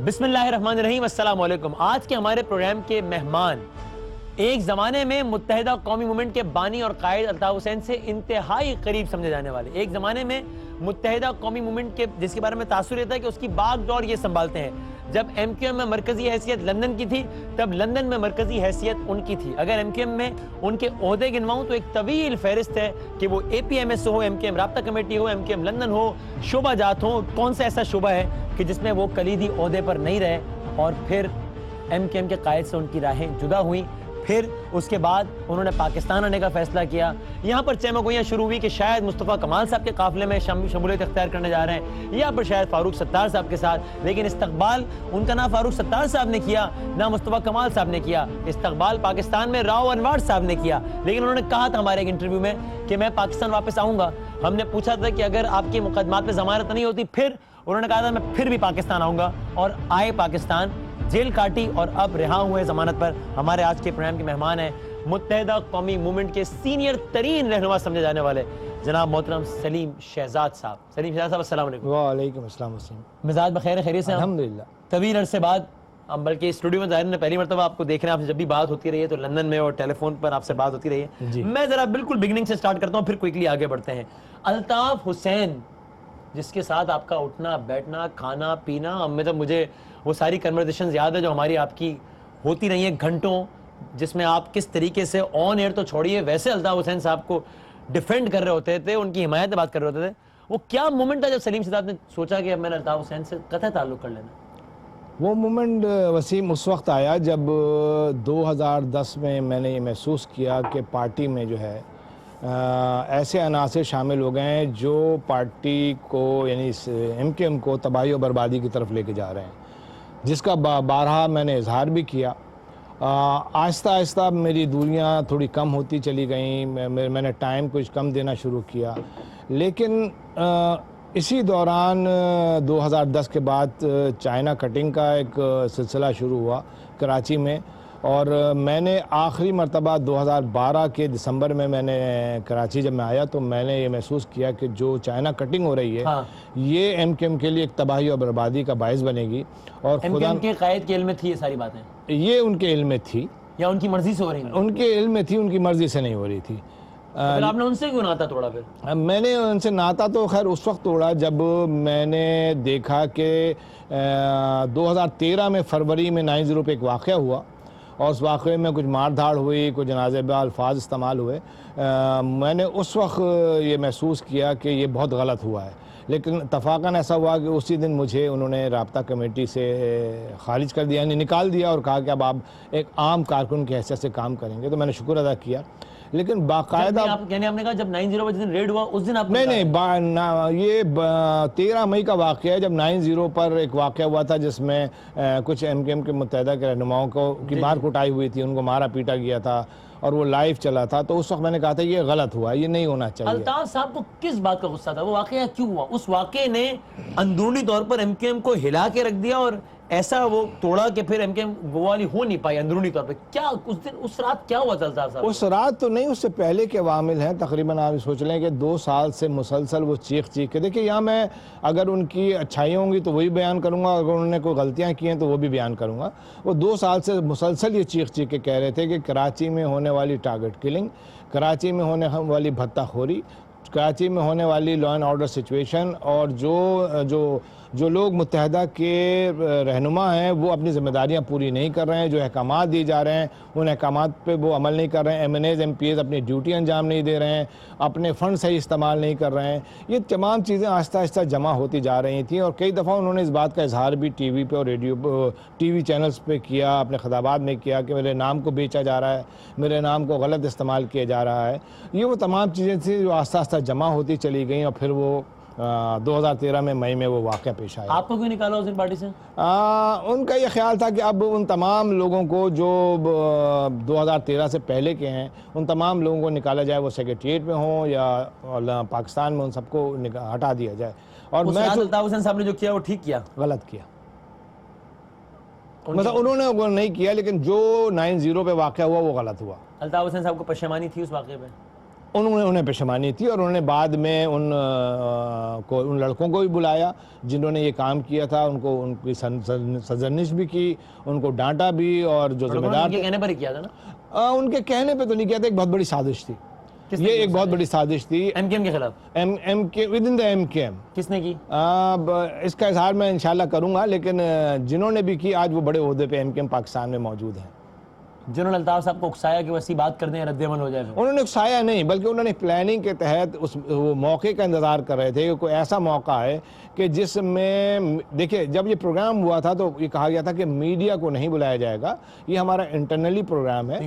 بسم اللہ الرحمن الرحیم، السلام علیکم۔ آج کے ہمارے پروگرام کے مہمان ایک زمانے میں متحدہ قومی موومنٹ کے بانی اور قائد الطاف حسین سے انتہائی قریب سمجھے جانے والے، ایک زمانے میں متحدہ قومی موومنٹ کے جس کے بارے میں تاثر رہتا ہے کہ اس کی باغ ڈور یہ سنبھالتے ہیں۔ جب ایم کیو ایم میں مرکزی حیثیت لندن کی تھی تب لندن میں مرکزی حیثیت ان کی تھی۔ اگر ایم کیو ایم میں ان کے عہدے گنواؤں تو ایک طویل فہرست ہے کہ وہ اے پی ایم ایس ہو، ایم کیو ایم رابطہ کمیٹی ہو، ایم کیو ایم لندن ہو، شعبہ جات ہوں، کون سا ایسا شعبہ ہے کہ جس میں وہ کلیدی عہدے پر نہیں رہے اور پھر ایم کیو ایم کے قائد سے ان کی راہیں جدا ہوئیں۔ پھر اس کے بعد انہوں نے پاکستان آنے کا فیصلہ کیا۔ یہاں پر چہمگوئیاں شروع ہوئی کہ شاید مصطفیٰ کمال صاحب کے قافلے میں شمولیت اختیار کرنے جا رہے ہیں، یا پر شاید فاروق ستار صاحب کے ساتھ، لیکن استقبال ان کا نہ فاروق ستار صاحب نے کیا نہ مصطفیٰ کمال صاحب نے کیا۔ استقبال پاکستان میں راؤ انوار صاحب نے کیا، لیکن انہوں نے کہا تھا ہمارے ایک انٹرویو میں کہ میں پاکستان واپس آؤں گا۔ ہم نے پوچھا تھا کہ اگر آپ کی مقدمات پہ ضمانت نہیں ہوتی پھر، انہوں نے کہا تھا میں پھر بھی پاکستان آؤں گا، اور آئے پاکستان، جیل کاٹی اور اب رہا ہوئے ضمانت پر۔ ہمارے آج کے پروگرام کے مہمان ہیں متحدہ قومی موومنٹ کے سینئر ترین رہنما سمجھے جانے والے جناب محترم سلیم شہزاد صاحب۔ سلیم شہزاد صاحب السلام علیکم۔ وعلیکم السلام وسلم۔ مزاج بخیر، خیریت سے؟ الحمدللہ۔ طویل عرصے بعد بلکہ اسٹوڈیو میں ظاہر نے پہلی مرتبہ آپ کو دیکھ رہے ہیں، آپ سے جب بھی بات ہوتی رہی ہے تو لندن میں اور ٹیلی فون پر آپ سے بات ہوتی رہی ہے۔ میں ذرا بالکل بگننگ سے سٹارٹ کرتا ہوں پھر کوئکلی آگے بڑھتے ہیں۔ الطاف حسین جس کے ساتھ آپ کا اٹھنا بیٹھنا کھانا پینا، مطلب مجھے وہ ساری کنورسیشنز یاد ہے جو ہماری آپ کی ہوتی رہی ہیں گھنٹوں، جس میں آپ کس طریقے سے آن ایئر تو چھوڑیے ویسے الطاف حسین صاحب کو ڈیفینڈ کر رہے ہوتے تھے، ان کی حمایت میں بات کر رہے ہوتے تھے۔ وہ کیا مومنٹ تھا جب سلیم شہزاد نے سوچا کہ اب میں نے الطاف حسین سے قطعی تعلق کر لینا؟ وہ مومنٹ وسیم اس وقت آیا جب 2010 میں میں نے یہ محسوس کیا کہ پارٹی میں جو ہے ایسے عناصر شامل ہو گئے ہیں جو پارٹی کو یعنی ایم کیو ایم کو تباہی و بربادی کی طرف لے کے جا رہے ہیں، جس کا بارہا میں نے اظہار بھی کیا۔ آہستہ آہستہ میری دوریاں تھوڑی کم ہوتی چلی گئیں، میں نے ٹائم کچھ کم دینا شروع کیا، لیکن اسی دوران 2010 کے بعد چائنا کٹنگ کا ایک سلسلہ شروع ہوا کراچی میں، اور میں نے آخری مرتبہ 2012 کے دسمبر میں نے کراچی جب میں آیا تو میں نے یہ محسوس کیا کہ جو چائنا کٹنگ ہو رہی ہے یہ ایم کیو ایم کے لیے ایک تباہی اور بربادی کا باعث بنے گی۔ اور ایم کیو ایم کے قائد کے علم میں تھی یہ ساری باتیں؟ یہ ان کے علم میں تھی یا ان کی مرضی سے ہو رہی تھی؟ ان کے علم میں تھی، ان کی مرضی سے نہیں ہو رہی تھی۔ پھر آپ نے ان سے کیوں ناطا توڑا؟ پھر میں نے ان سے ناطا تو خیر اس وقت توڑا جب میں نے دیکھا کہ 2013 میں فروری میں 9/0 پہ ایک واقعہ ہوا، اور اس واقعے میں کچھ مار دھاڑ ہوئی، کچھ نازیبہ الفاظ استعمال ہوئے۔ میں نے اس وقت یہ محسوس کیا کہ یہ بہت غلط ہوا ہے، لیکن اتفاقاً ایسا ہوا کہ اسی دن مجھے انہوں نے رابطہ کمیٹی سے خارج کر دیا، یعنی نکال دیا، اور کہا کہ اب آپ ایک عام کارکن کی حیثیت سے کام کریں گے۔ تو میں نے شکر ادا کیا، لیکن باقاعدہ یعنی آپ نے کہا جب 9/0 پر جس دن ریڈ ہوا اس دن آپ نہیں یہ 13 مئی کا واقعہ ہے، جب 9/0 پر ایک واقعہ ہوا تھا جس میں کچھ ایم کیو ایم کے متحدہ کے رہنماؤں کو کی مار کٹائی ہوئی تھی، ان کو مارا پیٹا گیا تھا اور وہ لائیو چلا تھا۔ تو اس وقت میں نے کہا تھا یہ غلط ہوا، یہ نہیں ہونا چاہیے۔ الطاف صاحب کو کس بات کا غصہ تھا؟ وہ واقعہ کیوں ہوا؟ اس واقعے نے اندرونی طور پر ایم کیو ایم کو ہلا کے رکھ دیا اور ایسا وہ توڑا کہ پھر ایم کیو ایم گوالی ہو نہیں پائی اندرونی طور پہ۔ کیا اس دن اس رات کیا ہوا تھا الطاف صاحب؟ اس رات تو نہیں، اس سے پہلے کے عوامل ہیں۔ تقریباً آپ سوچ لیں کہ 2 سال سے مسلسل وہ چیخ کے دیکھیں، یہاں میں اگر ان کی اچھائیاں ہوں گی تو وہی بیان کروں گا، اگر انہوں نے کوئی غلطیاں کی ہیں تو وہ بھی بیان کروں گا۔ وہ 2 سال سے مسلسل یہ چیخ کے کہہ رہے تھے کہ کراچی میں ہونے والی ٹارگٹ کلنگ، کراچی میں ہونے والی بھتہ خوری، کراچی میں ہونے والی لا اینڈ آرڈر سچویشن، اور جو لوگ متحدہ کے رہنما ہیں وہ اپنی ذمہ داریاں پوری نہیں کر رہے ہیں، جو احکامات دی جا رہے ہیں ان احکامات پہ وہ عمل نہیں کر رہے ہیں، MNAs MPAs اپنی ڈیوٹی انجام نہیں دے رہے ہیں، اپنے فنڈ صحیح استعمال نہیں کر رہے ہیں۔ یہ تمام چیزیں آہستہ آہستہ جمع ہوتی جا رہی تھیں، اور کئی دفعہ انہوں نے اس بات کا اظہار بھی ٹی وی پہ اور ریڈیو ٹی وی چینلز پہ کیا، اپنے خطابات میں کیا کہ میرے نام کو بیچا جا رہا ہے، میرے نام کو غلط استعمال کیا جا رہا ہے۔ یہ وہ تمام چیزیں تھیں جو آہستہ آہستہ جمع ہوتی چلی گئیں، اور پھر وہ 2013 میں مئی میں وہ واقعہ پیش آیا۔ آپ کو کیوں نکالا اس دن پارٹی سے؟ ان کا یہ خیال تھا کہ اب ان تمام لوگوں کو جو 2013 سے پہلے کے ہیں ان تمام لوگوں کو نکالا جائے، وہ سیکریٹریٹ میں ہوں یا پاکستان میں، ان سب کو ہٹا دیا جائے۔ اور میں الطاف حسین صاحب نے جو کیا وہ ٹھیک کیا؟ غلط کیا، مطلب انہوں نے وہ نہیں کیا، لیکن جو 9/0 پہ واقعہ ہوا وہ غلط ہوا۔ الطاف حسین صاحب کو پشیمانی تھی اس واقعے پہ؟ انہیں پشیمانی تھی اور انہوں نے بعد میں ان لڑکوں کو بھی بلایا جنہوں نے یہ کام کیا تھا, ان کی سرزنش بھی کی, ان کو ڈانٹا بھی, اور جو ذمہ دار ان کے کہنے پر ہی کیا تھا نا, ان کے کہنے پہ تو نہیں کیا تھا, ایک بہت بڑی سازش تھی, یہ ایک بہت بڑی سازش تھی ایم کے ایم کے خلاف, ایم کے ود ان دا ایم کے ایم. کس نے کی؟ اس کا اظہار میں انشاءاللہ کروں گا, لیکن جنہوں نے بھی کی آج وہ بڑے عہدے پہ ایم کے ایم پاکستان میں موجود ہیں. جنرل الطاف صاحب کو اکسایا کہ وہ ایسی بات کر دیں رد عمل ہو جائے. انہوں نے اکسایا نہیں, بلکہ انہوں نے پلاننگ کے تحت وہ موقع کا انتظار کر رہے تھے کہ کوئی ایسا موقع ہے کہ جس میں دیکھیں, جب یہ پروگرام ہوا تھا تو یہ کہا گیا تھا کہ میڈیا کو نہیں بلایا جائے گا, یہ ہمارا انٹرنلی پروگرام ہے,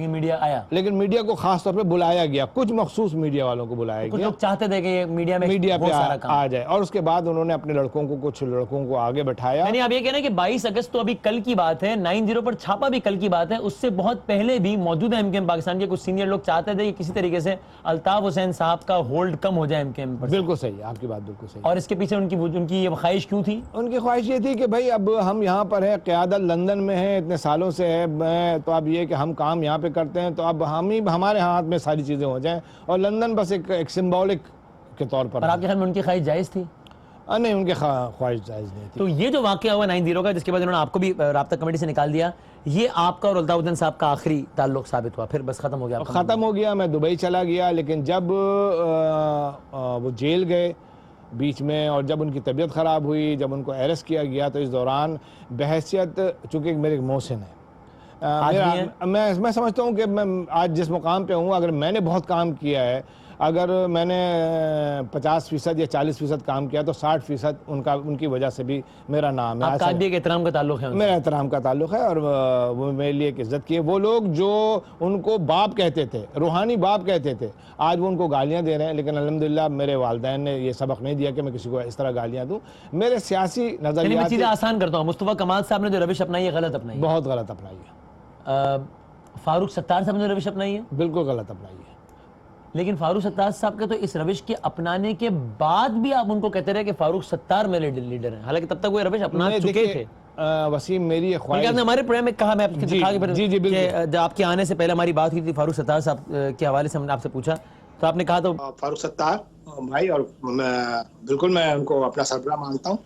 لیکن میڈیا کو خاص طور پہ بلایا گیا, کچھ مخصوص میڈیا والوں کو بلایا گیا, لوگ چاہتے تھے کہ یہ میڈیا پہ آ جائے, اور اس کے بعد انہوں نے اپنے کچھ لڑکوں کو آگے بٹھایا. یعنی آپ یہ کہنا کہ 22 اگست تو ابھی کل کی بات ہے, 9/0 پر چھاپا بھی کل کی بات ہے, اس سے بہت پہلے بھی موجود ایم کے ایم پاکستان کے کچھ سینئر لوگ چاہتے تھے کہ کسی طریقے سے الطاف حسین صاحب کا ہولڈ کم ہو جائے ایم کے ایم پر. بالکل صحیح ہے, آپ کی بات بالکل صحیح. اور اس کے پیچھے ان کی یہ خواہش کیوں تھی؟ ان کی خواہش یہ تھی کہ بھائی اب ہم یہاں پر ہیں, قیادت لندن میں ہے, اتنے سالوں سے ہے, تو اب یہ کہ ہم کام یہاں پہ کرتے ہیں تو اب ہمارے ہاتھ میں ساری چیزیں ہو جائیں, اور لندن بس ایک سمبولک کے طور پر. اور آپ کے خیال میں ان کی خواہش جائز تھی؟ نہیں, ان کی خواہش جائز نہیں تھی. تو یہ جو واقعہ ہوا 9/0 کا, جس کے بعد انہوں نے آپ کو بھی رابطہ کمیٹی سے نکال دیا, یہ آپ کا اور الطاف حسین صاحب کا آخری تعلق ثابت ہوا, پھر بس ختم ہو گیا؟ میں دبئی چلا گیا, لیکن جب وہ جیل گئے بیچ میں, اور جب ان کی طبیعت خراب ہوئی, جب ان کو ایرسٹ کیا گیا, تو اس دوران بحیثیت چونکہ میرے ایک محسن ہے, میں سمجھتا ہوں کہ میں آج جس مقام پہ ہوں, اگر میں نے بہت کام کیا ہے, اگر میں نے 50% یا 40% کام کیا تو 60% ان کی وجہ سے بھی میرا نام ہے. آپ کا بھی ایک احترام کا تعلق ہے؟ میرا احترام کا تعلق ہے, اور وہ میرے لیے ایک عزت کی ہے. وہ لوگ جو ان کو باپ کہتے تھے, روحانی باپ کہتے تھے, آج وہ ان کو گالیاں دے رہے ہیں, لیکن الحمدللہ میرے والدین نے یہ سبق نہیں دیا کہ میں کسی کو اس طرح گالیاں دوں. میرے سیاسی نظریات, میں چیزیں آسان کرتا ہوں, مصطفیٰ کمال صاحب نے جو روش اپنائی ہے غلط اپنائی ہے, بہت غلط اپنائی ہے. فاروق ستار صاحب نے جو روش اپنائی ہے بالکل غلط اپنائی ہے. لیکن فاروق ستار صاحب کے تو اس روش کے اپنانے کے بعد بھی آپ ان کو کہتے رہے کہ فاروق ستار میرے لیڈر ہیں, حالانکہ تب تک وہ روش اپنا چکے تھے. وسیم, میری خواہش, آپ نے ہمارے پروگرام میں کہا, میں آپ کے آنے سے پہلے ہماری بات ہوئی تھی فاروق ستار صاحب کے حوالے سے, ہم نے آپ سے پوچھا تو آپ نے کہا تو فاروق ستار بھائی, اور بالکل میں ان کو اپنا سربراہ مانتا ہوں.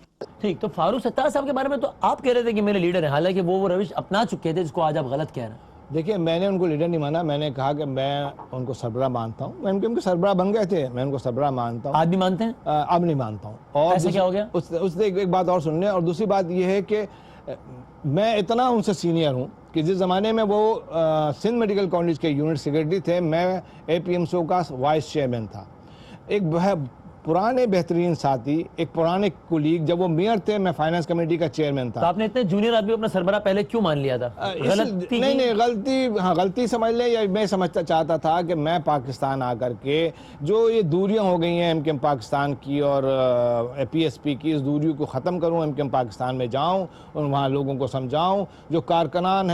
ٹھیک, تو فاروق ستار صاحب کے بارے میں تو آپ کہہ رہے تھے کہ میرے لیڈر ہیں, حالانکہ وہ روش اپنا چکے تھے, جس کو آج آپ غلط کہہ رہے ہیں. دیکھیں, میں نے ان کو لیڈر نہیں مانا, میں نے کہا کہ میں ان کو سربراہ مانتا ہوں. میں ان کے سربراہ بن گئے تھے, میں ان کو سربراہ مانتا ہوں. آج بھی مانتے ہیں؟ اب نہیں مانتا ہوں. اور ایسا کیا ہو گیا؟ اس سے ایک بات اور سن لیں, اور دوسری بات یہ ہے کہ میں اتنا ان سے سینئر ہوں کہ جس زمانے میں وہ سندھ میڈیکل کالج کے یونٹ سیکرٹری تھے, میں اے پی ایم سو کا وائس چیئرمین تھا. ایک پرانے بہترین ساتھی, ایک پرانے کولیگ, جب وہ میئر تھے میں فائنانس کمیٹی کا چیئرمین تھا. تو آپ نے اتنے جونیئر آدمی اپنا سربراہ پہلے کیوں مان لیا تھا؟ غلطی سمجھ لیں, یا میں سمجھتا چاہتا تھا کہ میں پاکستان آ کر کے جو یہ دوریاں ہو گئی ہیں ایم کے ایم پاکستان کی اور پی ایس پی کی, اس دوریوں کو ختم کروں, ایم کے ایم پاکستان میں جاؤں اور وہاں لوگوں کو سمجھاؤں, جو کارکنان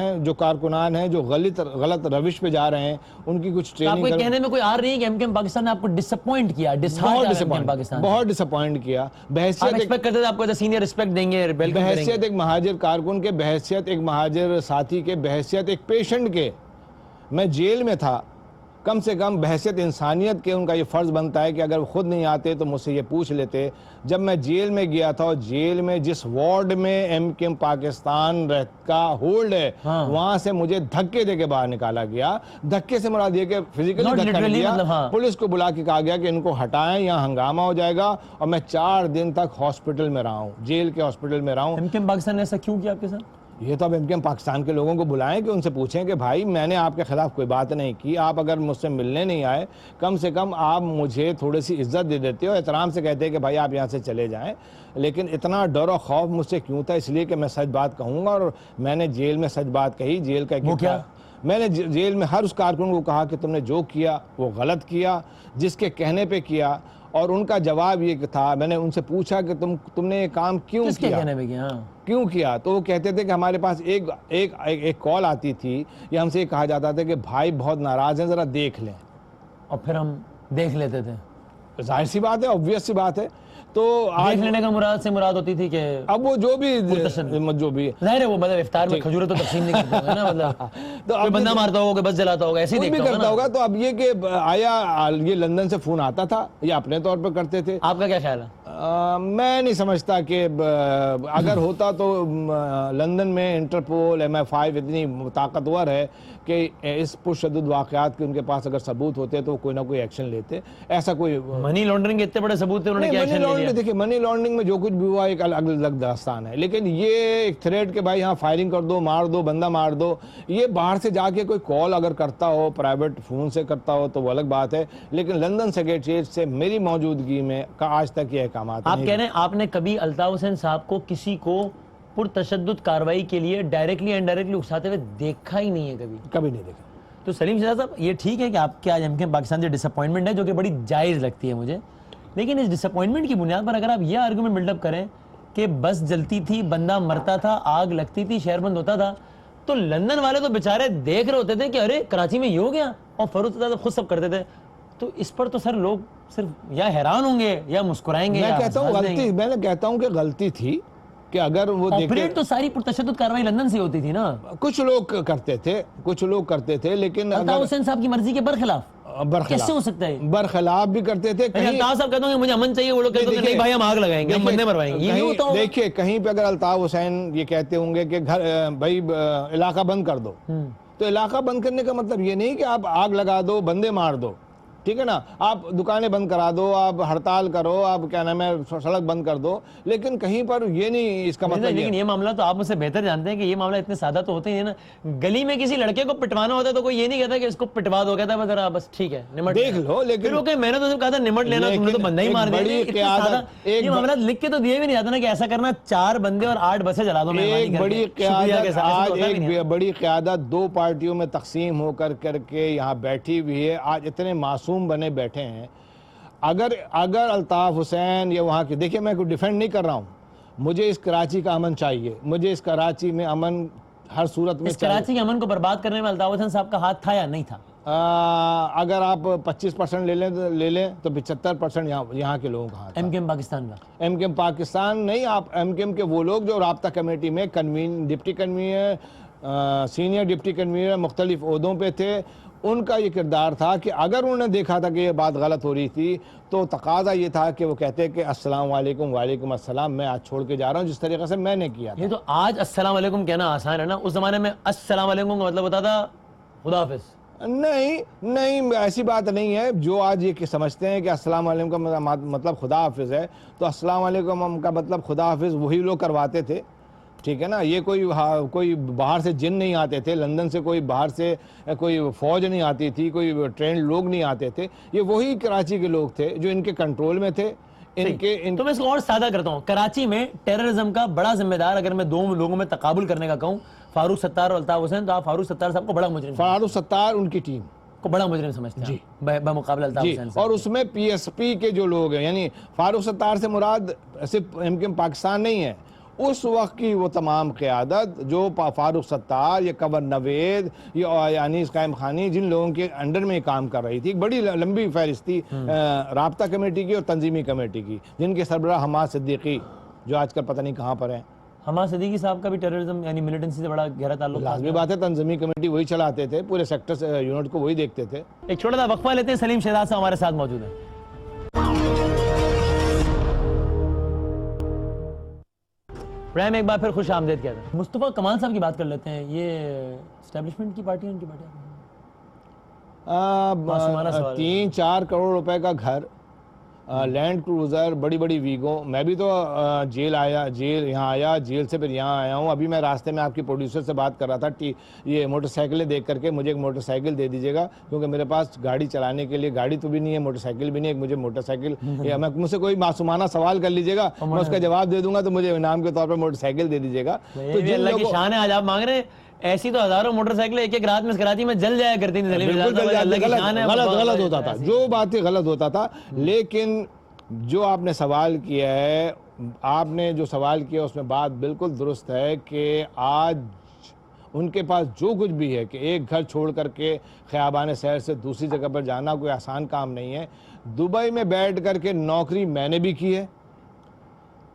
ہیں جو غلط روش پہ جا رہے ہیں, ان کی کچھ ٹریننگ. آپ کو کہنے میں کوئی آر نہیں ہے کہ ایم کے ایم پاکستان نے آپ کو ڈسپوائنٹ کیا, بہت ڈسپوائنٹ کیا. بحیثیت ایک مہاجر کارکن کے, بحیثیت ایک مہاجر ساتھی کے, بحیثیت ایک پیشنٹ کے, میں جیل میں تھا, کم سے کم بحیثیت انسانیت کے ان کا یہ فرض بنتا ہے کہ اگر وہ خود نہیں آتے تو مجھ سے یہ پوچھ لیتے. جب میں جیل میں گیا تھا, اور جیل میں جس وارڈ میں ایم کے ایم پاکستان کا ہولڈ ہے, وہاں سے مجھے دھکے دے کے باہر نکالا گیا. دھکے سے مراد یہ کہ فزیکلی دھکا نہیں دیا, پولیس کو بلا کے کہا گیا کہ ان کو ہٹائیں, یہاں ہنگامہ ہو جائے گا. اور میں 4 دن تک ہاسپٹل میں رہا ہوں, جیل کے ہاسپٹل میں رہا ہوں. ایم کے ایم پاکستان نے ایسا کیوں کیا آپ کے ساتھ؟ یہ تو اب ایم کے ایم پاکستان کے لوگوں کو بلائیں کہ ان سے پوچھیں کہ بھائی میں نے آپ کے خلاف کوئی بات نہیں کی, آپ اگر مجھ سے ملنے نہیں آئے, کم سے کم آپ مجھے تھوڑی سی عزت دے دیتے ہو, احترام سے کہتے کہ بھائی آپ یہاں سے چلے جائیں. لیکن اتنا ڈر و خوف مجھ سے کیوں تھا؟ اس لیے کہ میں سچ بات کہوں گا, اور میں نے جیل میں سچ بات کہی. جیل کا میں نے جیل میں ہر اس کارکن کو کہا کہ تم نے جو کیا وہ غلط کیا, جس کے کہنے پہ کیا. اور ان کا جواب یہ تھا, میں نے ان سے پوچھا کہ تم نے یہ کام کیوں کیا, تو وہ کہتے تھے کہ ہمارے پاس ایک کال آتی تھی, یا ہم سے یہ کہا جاتا تھا کہ بھائی بہت ناراض ہیں, ذرا دیکھ لیں, اور پھر ہم دیکھ لیتے تھے. ظاہر سی بات ہے, obvious سی بات ہے. تو آج دیکھ لینے کا مراد سے مراد ہوتی تھی کہ اب وہ جو بھی ظاہر ہے وہ مطلب افطار میں کھجوریں تو تقسیم نہیں کرتے ہوں گے نا، مطلب تو کوئی بندہ مارتا ہوگا کوئی بس جلاتا ہوگا، ایسے ہی کوئی بھی دیکھتا کرتا ہوگا ہوگا. نا. تو اب یہ کہ آیا یہ لندن سے فون آتا تھا یا اپنے طور پر کرتے تھے؟ آپ کا کیا خیال ہے؟ میں نہیں سمجھتا کہ اگر ہوتا تو لندن میں انٹرپول MI5 اتنی طاقتور ہے کہ اس پرشدد واقعات کے ان کے پاس اگر ثبوت ہوتے تو کوئی نہ کوئی ایکشن لیتے. ایسا کوئی منی لانڈرنگ کے اتنے بڑے ثبوت تھے، انہوں نے کیا منی ایکشن لے لانڈرنگ لیا؟ دیکھیے منی لانڈرنگ میں جو کچھ بھی ہوا ایک الگ الگ داستان ہے، لیکن یہ ایک تھریٹ کہ بھائی ہاں فائرنگ کر دو، مار دو، بندہ مار دو، یہ باہر سے جا کے کوئی کال اگر کرتا ہو پرائیویٹ فون سے کرتا ہو تو وہ الگ بات ہے، لیکن لندن سیکریٹریٹ سے میری موجودگی میں آج تک یہ احکامات آپ کہہ رہے ہیں آپ نے کبھی الطاف حسین صاحب کو کسی کو پرتشدد کارروائی کے لیے ڈائریکٹلی انڈائریکٹلی اکساتے ہوئے دیکھا ہی نہیں ہے کبھی نہیں دیکھا. تو سلیم شہزاد صاحب یہ ٹھیک ہے کہ آپ کے آج ایم کے پاکستان سے ڈس اپوائنٹمنٹ ہے جو کہ بڑی جائز لگتی ہے مجھے، لیکن اس ڈس اپوائنٹمنٹ کی بنیاد پر اگر آپ یہ آرگومنٹ بلڈ اپ کریں کہ بس جلتی تھی، بندہ مرتا تھا، آگ لگتی تھی، شہر بند ہوتا تھا، تو لندن والے تو بیچارے دیکھ رہے ہوتے تھے کہ ارے کراچی میں یہ ہو گیا، اور فیروز صاحب خود سب کرتے تھے. تو اس پر تو سر لوگ صرف یا حیران ہوں گے یا مسکرائیں گے. میں کہتا ہوں غلطی، میں کہتا ہوں کہ غلطی تھی کہ اگر وہ آپریٹ تو ساری پرتشدد کارروائی لندن سے ہوتی تھی نا. کچھ لوگ کرتے تھے لیکن الطاف حسین صاحب کی مرضی کے برخلاف کیسے ہو سکتا ہے؟ برخلاف بھی کرتے تھے. الطاف صاحب کہتے ہیں کہ مجھے امن چاہیے، وہ لوگ کہتے ہیں کہ نہیں بھائی ہم آگ لگائیں گے، ہم بندے مروائیں گے. یہ نہیں ہوتا ہوگا. دیکھیے کہیں پہ اگر الطاف حسین یہ کہتے ہوں گے کہ گھر بھائی علاقہ بند کر دو، تو علاقہ بند کرنے کا مطلب یہ نہیں کہ آپ آگ لگا دو، بندے مار دو، ٹھیک ہے نا، آپ دکانیں بند کرا دو، آپ ہڑتال کرو، آپ کیا نام ہے سڑک بند کر دو، لیکن کہیں پر یہ نہیں اس کا مطلب. لیکن یہ معاملہ تو آپ مجھ سے بہتر جانتے ہیں کہ یہ معاملہ اتنے سادہ تو ہوتے ہی نا. گلی میں کسی لڑکے کو پٹوانا ہوتا ہے تو کوئی یہ نہیں کہتا کہ اس کو پٹوا دو، کہتا ہے ذرا بس ٹھیک ہے نمٹ دیکھ لو. لیکن میں نے تو صرف کہا تھا نمٹ لینا، تم نے تو بندہ ہی مار دیا. یہ معاملہ لکھ کے تو دیے بھی نہیں جاتا نا کہ ایسا کرنا 4 بندے اور 8 بسیں جلا دو. ایک بڑی قیادت 2 پارٹیوں میں تقسیم ہو کر کے یہاں بیٹھی ہوئی ہے، آج اتنے معصوم بنے بیٹھے ہیں. اگر الطاف حسین یا وہاں کی، دیکھیں میں کوئی ڈیفینڈ نہیں کر رہا ہوں، مجھے اس کراچی کا امن چاہیے، مجھے اس کراچی میں امن ہر صورت میں اس کراچی کے امن کو برباد کرنے میں الطاف حسین صاحب کا ہاتھ تھا یا نہیں تھا؟ اگر آپ 25% لے لیں تو 75% یہاں کے لوگوں کا ہاتھ. ایم کے ایم پاکستان کا ایم کے ایم پاکستان نہیں، آپ ایم کے ایم کے وہ لوگ جو رابطہ کمیٹی میں deputy convener, senior deputy convener مختلف عہدوں پہ تھے، ان کا یہ کردار تھا کہ اگر انہوں نے دیکھا تھا کہ یہ بات غلط ہو رہی تھی تو تقاضا یہ تھا کہ وہ کہتے کہ السلام علیکم، وعلیکم السلام، میں آج چھوڑ کے جا رہا ہوں جس طریقے سے میں نے کیا تھا. یہ تو آج السلام علیکم کہنا آسان ہے نا، اس زمانے میں السلام علیکم کا مطلب ہوتا تھا خدا حافظ. نہیں ایسی بات نہیں ہے. جو آج یہ سمجھتے ہیں کہ السلام علیکم کا مطلب خدا حافظ ہے، تو السلام علیکم کا مطلب خدا حافظ وہی لوگ کرواتے تھے، ٹھیک ہے نا. یہ کوئی باہر سے جن نہیں آتے تھے، لندن سے کوئی باہر سے کوئی فوج نہیں آتی تھی، کوئی ٹرینڈ لوگ نہیں آتے تھے، یہ وہی کراچی کے لوگ تھے جو ان کے کنٹرول میں تھے. تو میں اس کو اور سادہ کرتا ہوں. کراچی میں ٹیررزم کا بڑا ذمہ دار اگر میں 2 لوگوں میں تقابل کرنے کا کہوں، فاروق ستار اور الطاف حسین، تو آپ فاروق ستار صاحب کو بڑا مجرم، فاروق ستار ان کی ٹیم کو بڑا مجرم سمجھتے ہیں بمقابلہ الطاف حسین صاحب. اور اس میں پی ایس پی کے جو لوگ ہیں، یعنی فاروق ستار سے مراد صرف ایم کے ایم پاکستان نہیں ہے، اس وقت کی وہ تمام قیادت جو فاروق ستار یا قمر نوید یا انیس قائم خانی، جن لوگوں کے انڈر میں کام کر رہی تھی. ایک بڑی لمبی فہرست تھی رابطہ کمیٹی کی اور تنظیمی کمیٹی کی، جن کے سربراہ حماد صدیقی جو آج کل پتہ نہیں کہاں پر ہیں. حماد صدیقی صاحب کا بھی ٹیررزم یعنی ملیٹنسی سے بڑا گہرا تعلق. لازمی بات ہے، تنظیمی کمیٹی وہی چلاتے تھے، پورے سیکٹر یونٹ کو وہی دیکھتے تھے. ایک چھوٹا سا وقفہ لیتے ہیں. سلیم شہزاد صاحب ہمارے ساتھ موجود ہیں. پرائم ایک بار پھر خوش آمدید کہتے ہیں. مصطفیٰ کمال صاحب کی بات کر لیتے ہیں. یہ اسٹیبلشمنٹ کی پارٹی ہے، ان کی پارٹی 3-4 کروڑ روپے کا گھر، لینڈ کروزر، بڑی بڑی ویگو. میں بھی تو جیل یہاں آیا، جیل سے پھر یہاں آیا ہوں. ابھی میں راستے میں آپ کی پروڈیوسر سے بات کر رہا تھا، یہ موٹر سائیکلیں دیکھ کر کے مجھے ایک موٹر سائیکل دے دیجیے گا، کیونکہ میرے پاس گاڑی چلانے کے لیے گاڑی تو بھی نہیں ہے، موٹر سائیکل بھی نہیں ہے. مجھے موٹر سائیکل مجھ سے کوئی معصومانہ سوال کر لیجیے گا، میں اس کا جواب دے دوں گا، تو مجھے انعام کے طور پر موٹر سائیکل دے دیجیے گا. تو اللہ کی شان ہے، آج آپ مانگ رہے ہیں. ایسی تو ہزاروں موٹر سائیکل ایک رات میں کراچی میں جل جایا کرتی تھی. غلط ہوتا تھا، جو باتیں غلط ہوتا تھا. لیکن جو آپ نے سوال کیا ہے، آپ نے جو سوال کیا اس میں بات بالکل درست ہے کہ آج ان کے پاس جو کچھ بھی ہے کہ ایک گھر چھوڑ کر کے خیابان سیر سے دوسری جگہ پر جانا کوئی آسان کام نہیں ہے. دبئی میں بیٹھ کر کے نوکری میں نے بھی کی ہے،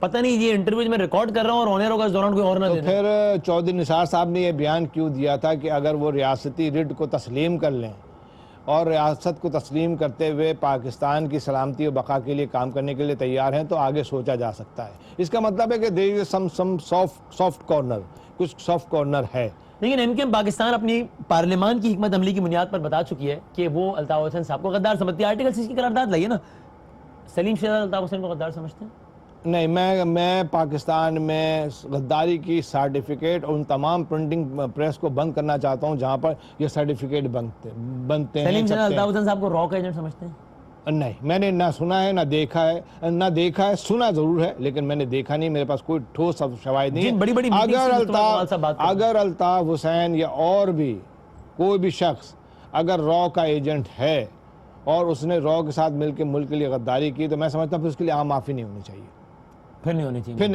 پتہ نہیں یہ انٹرویو میں ریکارڈ کر رہا ہوں اور آن ایئر ہوگا اس دوران کوئی اور نہ تو دے دے. پھر چودھری نثار صاحب نے یہ بیان کیوں دیا تھا کہ اگر وہ ریاستی رٹ کو تسلیم کر لیں اور ریاست کو تسلیم کرتے ہوئے پاکستان کی سلامتی و بقا کے لیے کام کرنے کے لیے تیار ہیں تو آگے سوچا جا سکتا ہے. اس کا مطلب ہے کہ دیر از سم سافٹ کارنر، کچھ سافٹ کارنر ہے. لیکن ایم کیو ایم پاکستان اپنی پارلیمان کی حکمت عملی کی بنیاد پر بتا چکی ہے کہ وہ الطاف حسین صاحب کو غدار سمجھتی ہے. آرٹیکل 6 کی قرارداد لائیے نا. سلیم شہزاد الطاف حسین کو غدار سمجھتے ہیں؟ نہیں، میں پاکستان میں غداری کی سرٹیفکیٹ ان تمام پرنٹنگ پریس کو بند کرنا چاہتا ہوں جہاں پر یہ سرٹیفکیٹ بنتے ہیں. سلیم شہزاد الطاف حسین صاحب کو را کا ایجنٹ سمجھتے ہیں؟ نہیں، میں نے نہ سنا ہے نہ دیکھا ہے، سنا ضرور ہے لیکن میں نے دیکھا نہیں. میرے پاس کوئی ٹھوس شواہد نہیں بڑی بڑی اگر الطاف حسین یا اور بھی کوئی بھی شخص اگر را کا ایجنٹ ہے اور اس نے را کے ساتھ مل کے ملک کے لیے غداری کی تو میں سمجھتا ہوں پھر اس کے لیے عام معافی نہیں ہونی چاہیے. پھر نہیں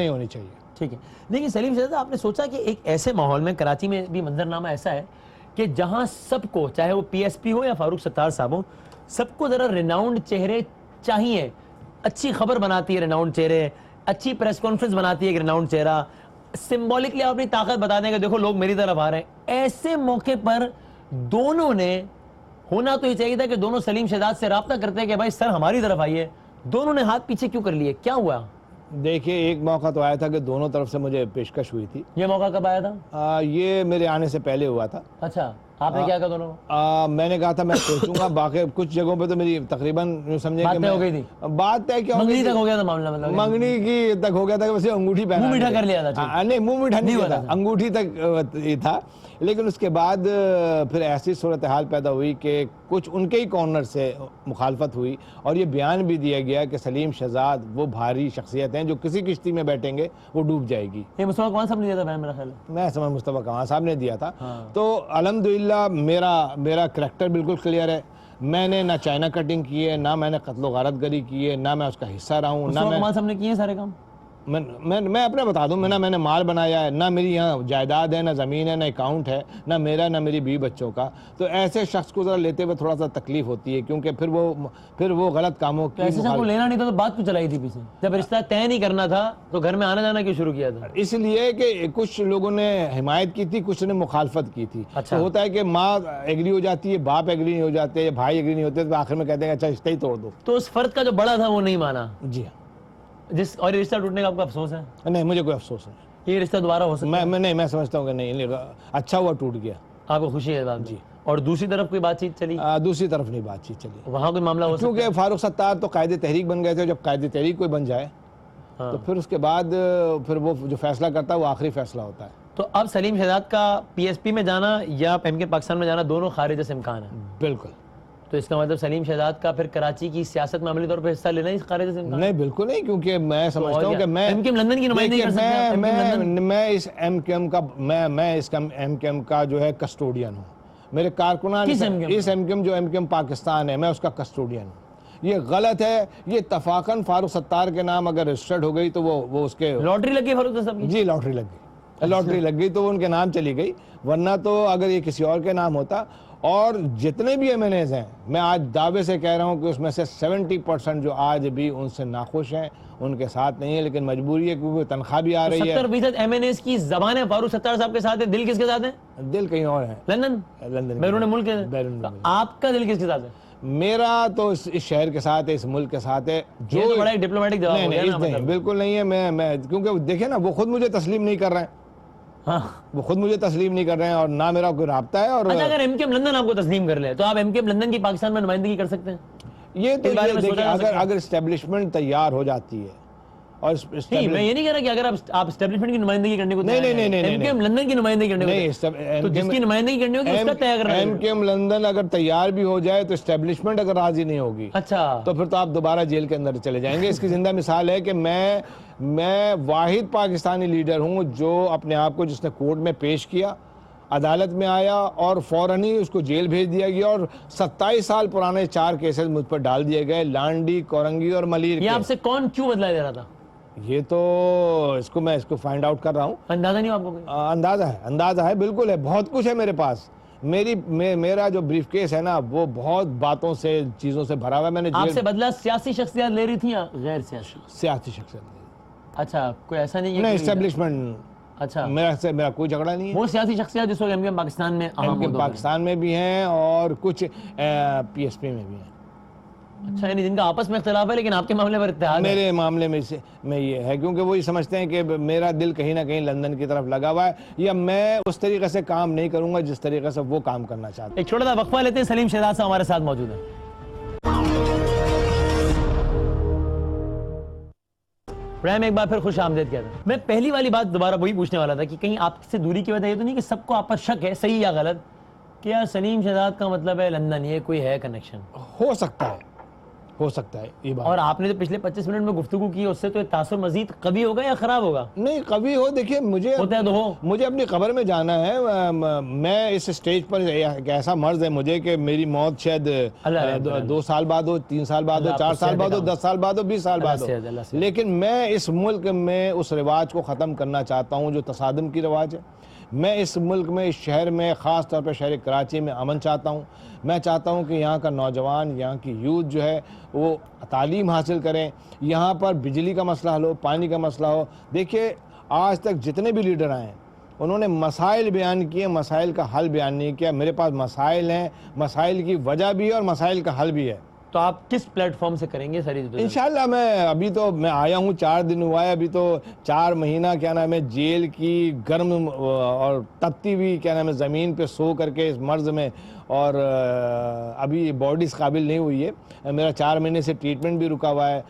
ہونی چاہیے. ٹھیک ہے. لیکن سلیم شہزاد آپ نے سوچا کہ ایک ایسے ماحول میں کراچی میں بھی منظرنامہ ایسا ہے کہ جہاں سب کو، چاہے وہ پی ایس پی ہو یا فاروق ستار صاحب ہو، سب کو ذرا ریناؤنڈ چہرے چاہیے. اچھی خبر بناتی ہے ریناؤنڈ چہرے، اچھی پریس کانفرنس بناتی ہے ایک ریناؤنڈ چہرہ. سمبولکلی آپ اپنی طاقت بتا دیں کہ دیکھو لوگ میری طرف آ رہے ہیں. ایسے موقع پر دونوں نے ہونا تو یہ چاہیے تھا کہ دونوں سلیم شہزاد سے رابطہ کرتے ہیں کہ بھائی سر ہماری طرف آئیے. دونوں نے ہاتھ پیچھے کیوں کر لیے؟ کیا ہوا؟ دیکھیے، ایک موقع تو آیا تھا کہ دونوں طرف سے مجھے پیشکش ہوئی تھی. یہ موقع کب آیا تھا؟ یہ میرے آنے سے پہلے ہوا تھا. اچھا، آپ نے کیا کہا دونوں؟ میں نے کہا تھا میں سوچوں گا. باقی کچھ جگہوں پہ تو میری تقریباً سمجھے بات طے ہو گئی تھی. بات طے کیا منگنی تک ہو گیا تھا معاملہ؟ مطلب منگنی کی تک ہو گیا تھا کہ ویسے انگوٹھی پہنا، منہ میٹھا کر لیا تھا. نہیں، منہ میٹھا نہیں تھا، انگوٹھی تک ہی تھا. لیکن اس کے بعد پھر ایسی صورتحال پیدا ہوئی کہ کچھ ان کے ہی کارنر سے مخالفت ہوئی اور یہ بیان بھی دیا گیا کہ سلیم شہزاد وہ بھاری شخصیت ہیں جو کسی کشتی میں بیٹھیں گے وہ ڈوب جائے گی. یہ مصطفیٰ کمال صاحب نے دیا تھا بیان؟ میرا خیال ہے میں سمجھ مصطفیٰ کمال صاحب نے دیا تھا. تو الحمدللہ میرا کریکٹر بالکل کلیئر ہے. میں نے نہ چائنا کٹنگ کی ہے، نہ میں نے قتل و غارت گری کی ہے، نہ میں اس کا حصہ رہا ہوں. مصطفیٰ کمال صاحب نے کیے سارے کام؟ میں اپنا بتا دوں، میں نے مال بنایا ہے، نہ میری یہاں جائیداد ہے، نہ زمین ہے، نہ اکاؤنٹ ہے، نہ میرا نہ میری بیوی بچوں کا. تو ایسے شخص کو ذرا لیتے ہوئے تھوڑا سا تکلیف ہوتی ہے کیونکہ پھر وہ غلط کاموں کی ایسے شخص کو لینا نہیں تھا تو بات کیوں چلائی تھی پیچھے؟ جب رشتہ طے نہیں کرنا تھا تو گھر میں آنا جانا کیوں شروع کیا تھا؟ اس لیے کہ کچھ لوگوں نے حمایت کی تھی، کچھ نے مخالفت کی تھی. تو ہوتا ہے کہ ماں ایگری ہو جاتی ہے، باپ ایگری نہیں ہو جاتے، بھائی ایگری نہیں ہوتے، تو آخر میں کہتے ہیں اچھا رشتہ ہی توڑ دو. تو اس فرد کا جو بڑا تھا وہ نہیں مانا؟ جی ہاں. اور یہ رشتہ ٹوٹنے کا آپ کو افسوس ہے؟ نہیں، مجھے کوئی افسوس نہیں. یہ رشتہ دوبارہ ہو سکتا ہے؟ میں سمجھتا ہوں کہ نہیں، اچھا ہوا ٹوٹ گیا. آپ کو خوشی ہے بات؟ جی. اور دوسری طرف کوئی بات چیت چلی؟ دوسری طرف نہیں بات چیت چلی. وہاں کوئی معاملہ ہو سکتا ہے؟ کیونکہ فاروق ستار تو قائد تحریک بن گئے تھے. جب قائد تحریک کوئی بن جائے تو پھر اس کے بعد پھر وہ جو فیصلہ کرتا ہے وہ آخری فیصلہ ہوتا ہے. تو اب سلیم شہزاد کا پی ایس پی میں جانا یا ایم کے پاکستان میں جانا دونوں خارج سے امکان ہے؟ بالکل. تو اس کا مطلب سلیم شہزاد کا پھر کراچی کی سیاست میں عملی طور پر حصہ لینا ہی خارج سے امکان؟ نہیں، بالکل نہیں. کیونکہ میں سمجھتا ہوں کہ ایم کیو ایم لندن کی نمائندگی کر سکتا ہے. میں اس ایم کیو ایم کا جو ہے کسٹوڈین ہوں. میرے کارکنان اس ایم کیو ایم جو ایم کیو ایم پاکستان ہے میں اس کا کسٹوڈین ہوں. یہ غلط ہے. یہ اتفاقاً فاروق ستار کے نام اگر رجسٹرڈ ہو گئی تو وہ اس کے لاٹری لگ گئی فاروق صاحب کی؟ جی، لاٹری لگ گئی تو ان کے نام چلی گئی. ورنہ تو اگر یہ کسی اور کے نام ہوتا. اور جتنے بھی ایم این ایز ہیں میں آج دعوے سے کہہ رہا ہوں کہ اس میں سے 70% جو آج بھی ان سے ناخوش ہیں، ان کے ساتھ نہیں ہے. لیکن مجبوری ہے کیونکہ تنخواہ بھی آ رہی ہے. 70% ایم این ایز کی زبان ہے فاروق ستار صاحب کے ساتھ ہے. دل کس کے ساتھ ہے؟ دل کہیں اور ہے. لندن بیرون ملک ہے. آپ کا دل کس کے ساتھ ہے؟ میرا تو اس شہر کے ساتھ ہے، اس ملک کے ساتھ ہے. جو بڑا ایک ڈپلومیٹک جواب ہو گیا نا. بالکل نہیں ہے. میں کیونکہ دیکھیں نا وہ خود مجھے تسلیم نہیں کر رہے ہیں. وہ خود مجھے تسلیم نہیں کر رہے ہیں اور نہ میرا کوئی رابطہ ہے. اور اگر ایم کیو ایم لندن آپ کو تسلیم کر لے تو آپ ایم کیو ایم لندن کی پاکستان میں نمائندگی کر سکتے ہیں؟ یہ تو دیکھیں اگر اسٹیبلشمنٹ تیار ہو جاتی ہے. اور میں یہ نہیں کہہ رہا کہ اگر آپ اسٹیبلشمنٹ کی نمائندگی کرنے کو نہیں ایم کیو ایم لندن کی نمائندگی کرنے کو، تو جس کی نمائندگی کرنی ہوگی اس کا طے کرنا ہے. ایم کیو ایم لندن اگر تیار بھی ہو جائے تو اسٹیبلشمنٹ اگر راضی نہیں ہوگی اچھا تو پھر تو آپ دوبارہ جیل کے اندر چلے جائیں گے. اس کی زندہ مثال ہے کہ میں واحد پاکستانی لیڈر ہوں جو اپنے آپ کو جس نے کورٹ میں پیش کیا، عدالت میں آیا اور فوراً ہی اس کو جیل بھیج دیا گیا اور 27 سال پرانے 4 کیسز مجھ پر ڈال دیے گئے، لانڈی، کورنگی اور ملیر. یہ آپ سے کون کیوں بدلا دے رہا تھا؟ یہ تو میں اس کو فائنڈ آؤٹ کر رہا ہوں. اندازہ نہیں آپ کو؟ اندازہ ہے بالکل ہے. بہت کچھ ہے میرے پاس. میرا جو بریف کیس ہے نا وہ بہت باتوں سے چیزوں سے بھرا ہوا ہے. میں نے آپ سے بدلہ سیاسی شخصیت لے رہی تھی یا غیر سیاسی؟ سیاسی شخصیت. اچھا کوئی ایسا نہیں ہے نہیں کہ اسٹیبلشمنٹ اچھا میرا کوئی جھگڑا نہیں ہے. وہ سیاسی شخصیات جس وقت پاکستان میں اہم عہدوں پہ پاکستان میں بھی ہیں اور کچھ پی ایس پی میں بھی ہیں. اچھا یعنی جن کا آپس میں اختلاف ہے لیکن آپ کے معاملے پر اتحاد ہے. میرے معاملے میں یہ ہے کیونکہ وہ یہ سمجھتے ہیں کہ میرا دل کہیں نہ کہیں لندن کی طرف لگا ہوا ہے یا میں اس طریقے سے کام نہیں کروں گا جس طریقے سے وہ کام کرنا چاہتے ہیں. ایک چھوٹا سا وقفہ لیتے ہیں. سلیم شہزاد صاحب ہمارے ساتھ موجود ہیں. پرائم ایک بار پھر خوش آمدید کہتا ہوں. میں پہلی والی بات دوبارہ وہی پوچھنے والا تھا کہ کہیں آپ سے دوری کی وجہ یہ تو نہیں کہ سب کو آپ پر شک ہے صحیح یا غلط کہ یار سلیم شہزاد کا مطلب ہے لندن, یہ کوئی ہے کنیکشن؟ ہو سکتا ہے یہ بات. اور آپ نے جو پچھلے 25 منٹ میں گفتگو کی اس سے تو تاثر مزید قوی ہوگا یا خراب ہوگا؟ نہیں قوی ہو. دیکھیے مجھے اپنی قبر میں جانا ہے. میں اس سٹیج پر ایک ایسا مرض ہے مجھے کہ میری موت شاید 2 سال بعد ہو, 3 سال بعد ہو, 4 سال بعد ہو, 10 سال بعد ہو, 20 سال بعد ہو, لیکن میں اس ملک میں اس رواج کو ختم کرنا چاہتا ہوں جو تصادم کی رواج ہے. میں اس ملک میں اس شہر میں خاص طور پہ شہر کراچی میں امن چاہتا ہوں. میں چاہتا ہوں کہ یہاں کا نوجوان, یہاں کی یوتھ جو ہے وہ تعلیم حاصل کریں. یہاں پر بجلی کا مسئلہ حل ہو, پانی کا مسئلہ ہو. دیکھیے آج تک جتنے بھی لیڈر آئے ہیں انہوں نے مسائل بیان کیے, مسائل کا حل بیان نہیں کیا. میرے پاس مسائل ہیں, مسائل کی وجہ بھی ہے اور مسائل کا حل بھی ہے. تو آپ کس پلیٹ فارم سے کریں گے ساری؟ انشاءاللہ میں آیا ہوں 4 دن ہوا ہے. ابھی تو 4 مہینہ کیا نام ہے جیل کی گرم اور تپتی ہوئی کیا نام ہے زمین پہ سو کر کے اس مرض میں, اور ابھی باڈی اس قابل نہیں ہوئی ہے. میرا 4 مہینے سے ٹریٹمنٹ بھی رکا ہوا ہے.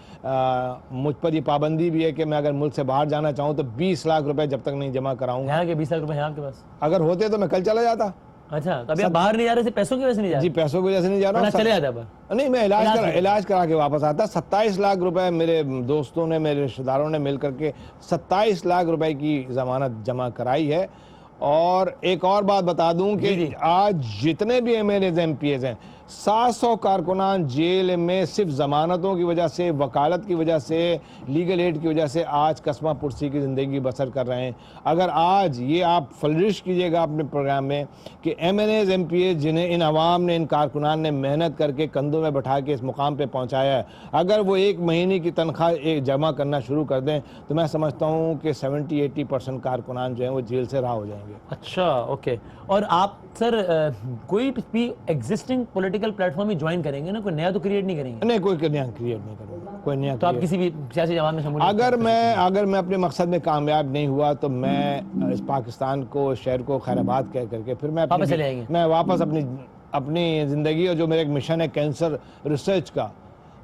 مجھ پر یہ پابندی بھی ہے کہ میں اگر ملک سے باہر جانا چاہوں تو 20 لاکھ روپے جب تک نہیں جمع کراؤں گا. یہاں کے 20 لاکھ روپے ہیں آپ کے پاس؟ اگر ہوتے تو میں کل چلا جاتا. اچھا تو ابھی آپ باہر نہیں جا رہے تھے پیسوں کی وجہ سے نہیں جا رہے؟ جی پیسوں کی وجہ سے نہیں جا رہا ہوں. چلے جاتا نہیں میں علاج کرا کے واپس آتا. 27 لاکھ روپے میرے دوستوں نے, میرے رشتہ داروں نے مل کر کے 27 لاکھ روپے کی ضمانت جمع کرائی ہے. اور ایک اور بات بتا دوں کہ آج جتنے بھی MLAs MPAs ہیں 700 کارکنان جیل میں صرف ضمانتوں کی وجہ سے, وکالت کی وجہ سے, لیگل ایڈ کی وجہ سے آج قسمہ پرسی کی زندگی بسر کر رہے ہیں. اگر آج یہ آپ فلرش کیجئے گا اپنے پروگرام میں کہ MLAs MPAs جنہیں ان عوام نے, ان کارکنان نے محنت کر کے کندھوں میں بٹھا کے اس مقام پہ پہنچایا ہے, اگر وہ 1 مہینے کی تنخواہ جمع کرنا شروع کر دیں تو میں سمجھتا ہوں کہ 70-80% کارکنان جو ہیں وہ جیل سے رہا ہو جائیں گے. اچھا اوکے. اور آپ سر کوئی بھی ایگزسٹنگ پولیٹیکل پلیٹ فارم ہی جوائن کریں گے نا, کوئی نیا تو کریٹ نہیں کریں گے؟ نہیں کوئی نیا کریٹ نہیں کروں گا, کوئی نیا. تو آپ کسی بھی سیاسی جماعت میں شمولیت؟ اگر میں اپنے مقصد میں کامیاب نہیں ہوا تو میں اس پاکستان کو, شہر کو خیر آباد کہہ کر کے پھر میں واپس اپنی زندگی, اور جو میرا ایک مشن ہے کینسر ریسرچ کا,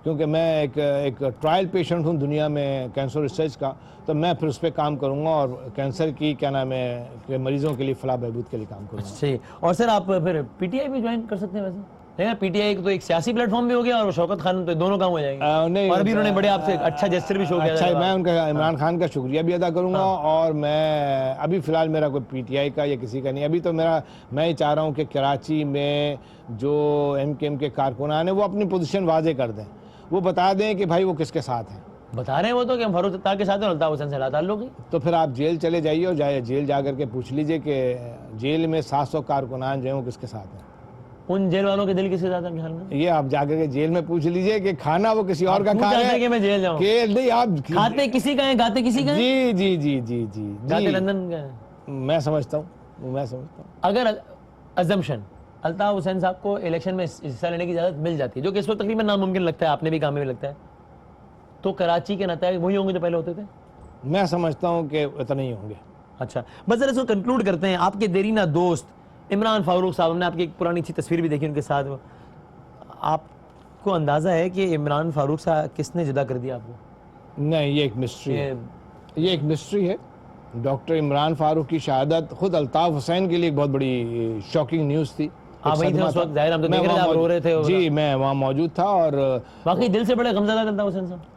کیونکہ میں ایک ٹرائل پیشنٹ ہوں دنیا میں کینسر ریسرچ کا, تو میں پھر اس پہ کام کروں گا اور کینسر کی کیا نام ہے کہ مریضوں کے لیے فلاح بہبود کے لیے کام کروں گا. صحیح. اور سر آپ پھر پی ٹی آئی بھی جوائن کر سکتے ہیں ویسے؟ لیکن پی ٹی آئی تو ایک سیاسی پلیٹ فارم بھی ہو گیا اور شوکت خان, تو دونوں کام ہو جائیں گے. اور ابھی انہوں نے بڑے آپ سے اچھا جیسچر بھی شو کیا. اچھا, میں ان کا عمران خان کا شکریہ بھی ادا کروں گا. اور میں ابھی فی الحال میرا کوئی پی ٹی آئی کا یا کسی کا نہیں. ابھی تو میں چاہ رہا ہوں کہ کراچی میں جو ایم کے ایم کے کارکنان ہیں وہ اپنی پوزیشن واضح کر دیں, وہ بتا دیں کہ بھائی وہ کس کے ساتھ ہیں. بتا رہے ہیں وہ تو کہ ہم فاروق ستار کے ساتھ ہیں, الطاف حسین سے لا تعلق ہے. تو پھر آپ جیل چلے جائیے اور جیل جا کر کے پوچھ لیجئے کہ جیل میں 700 کارکنان جو ہیں وہ کس کے ساتھ ہیں. ان جیل والوں کے دل کسی ساتھ ہیں خیال میں؟ یہ آپ جا کر کے جیل میں پوچھ لیجئے کہ کھانا وہ کسی اور کا کھا رہے ہیں کہ میں جیل جاؤں. کہ نہیں آپ کھاتے کسی کا ہیں, گاتے کسی کا ہیں. جی گاتے لندن کا ہیں. میں سمجھتا ہوں. اگر ازمپشن الطاف حسین صاحب کو الیکشن میں حصہ لینے کی اجازت مل جاتی ہے, جو کہ اس وقت تقریباً ناممکن لگتا ہے, آپ نے بھی کام میں لگتا ہے, تو کراچی کے نتائج وہی ہوں گے جو پہلے ہوتے تھے؟ میں سمجھتا ہوں کہ اتنے ہی ہوں گے. اچھا بس ذرا اس کو کنکلوڈ کرتے ہیں. آپ کے دیرینہ دوست عمران فاروق صاحب, ہم نے آپ کی ایک پرانی اچھی تصویر بھی دیکھی ان کے ساتھ, آپ کو اندازہ ہے کہ عمران فاروق صاحب کس نے جدا کر دیا آپ کو؟ نہیں, یہ ایک مسٹری ہے. ڈاکٹر عمران فاروق کی شہادت خود الطاف حسین کے لیے ایک بہت بڑی شاکنگ نیوز تھی. آپ وہیں تھے اس وقت؟ ظاہر ہم تو دیکھ رہے تھے آپ رو رہے تھے. جی میں وہاں موجود تھا. اور واقعی دل سے بڑے غمزدہ الطاف حسین صاحب.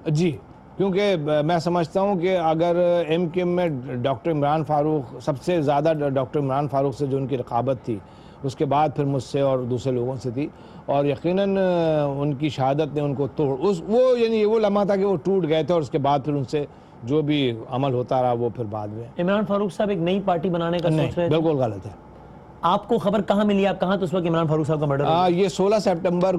جی کیونکہ میں سمجھتا ہوں کہ اگر ایم کیو ایم میں ڈاکٹر عمران فاروق, سب سے زیادہ ڈاکٹر عمران فاروق سے جو ان کی رقابت تھی, اس کے بعد پھر مجھ سے اور دوسرے لوگوں سے تھی, اور یقیناً ان کی شہادت نے ان کو وہ لمحہ تھا کہ وہ ٹوٹ گئے تھے, اور اس کے بعد پھر ان سے جو بھی عمل ہوتا رہا وہ پھر بعد میں. عمران فاروق صاحب ایک نئی پارٹی بنانے کا سوچ رہے ہیں؟ بالکل غلط ہے. آپ کو خبر کہاں ملی؟ آپ کہاں تو اس وقت عمران فاروق صاحب کا مرڈر ہوا؟ یہ 16 سپٹمبر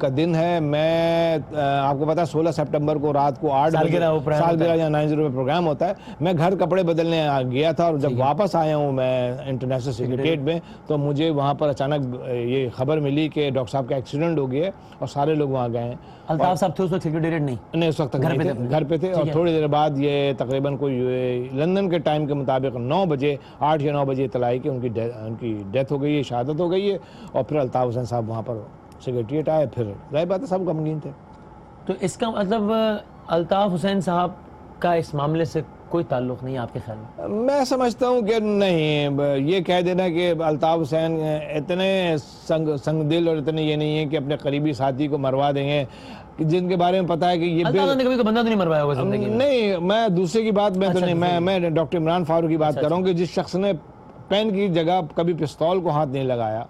کا دن ہے. میں آپ کو پتا ہے 16 سپٹمبر کو رات کو 8 بجے سالگرہ یا 90 پہ پروگرام ہوتا ہے. میں گھر کپڑے بدلنے گیا تھا اور جب واپس آیا ہوں میں انٹرنیشنل سیکریٹریٹ میں تو مجھے وہاں پر اچانک یہ خبر ملی کہ ڈاکٹر صاحب کا ایکسیڈنٹ ہو گیا اور سارے لوگ وہاں گئے ہیں. الطاف صاحب تھے اس وقت سیکریٹریٹ؟ نہیں اس وقت گھر پہ تھے. اور تھوڑی دیر بعد یہ تقریباً کوئی لندن کے ٹائم کے مطابق 9 بجے 8 یا 9 بجے اطلاع کہ ان کی ڈیتھ ہو گئی ہے, شہادت ہو گئی ہے. اور پھر الطاف حسین صاحب وہاں پر سیکریٹریٹ آئے. پھر ظاہر بات ہے سب غمگین تھے. تو اس کا مطلب الطاف حسین صاحب کا اس معاملے سے کوئی تعلق نہیں آپ کے خیال میں؟ میں سمجھتا ہوں کہ نہیں. یہ کہہ دینا کہ الطاف حسین اتنے سنگ دل اور اتنے یہ نہیں ہے کہ اپنے قریبی ساتھی کو مروا دیں گے جن کے بارے میں پتا ہے کہ یہ الطاف نے کبھی بندہ تو نہیں مروایا ہوگا زندگی میں؟ نہیں, میں دوسرے کی بات میں تو نہیں, میں ڈاکٹر عمران فاروق کی بات کر رہا ہوں کہ جس شخص نے پین کی جگہ کبھی پستول کو ہاتھ نہیں لگایا,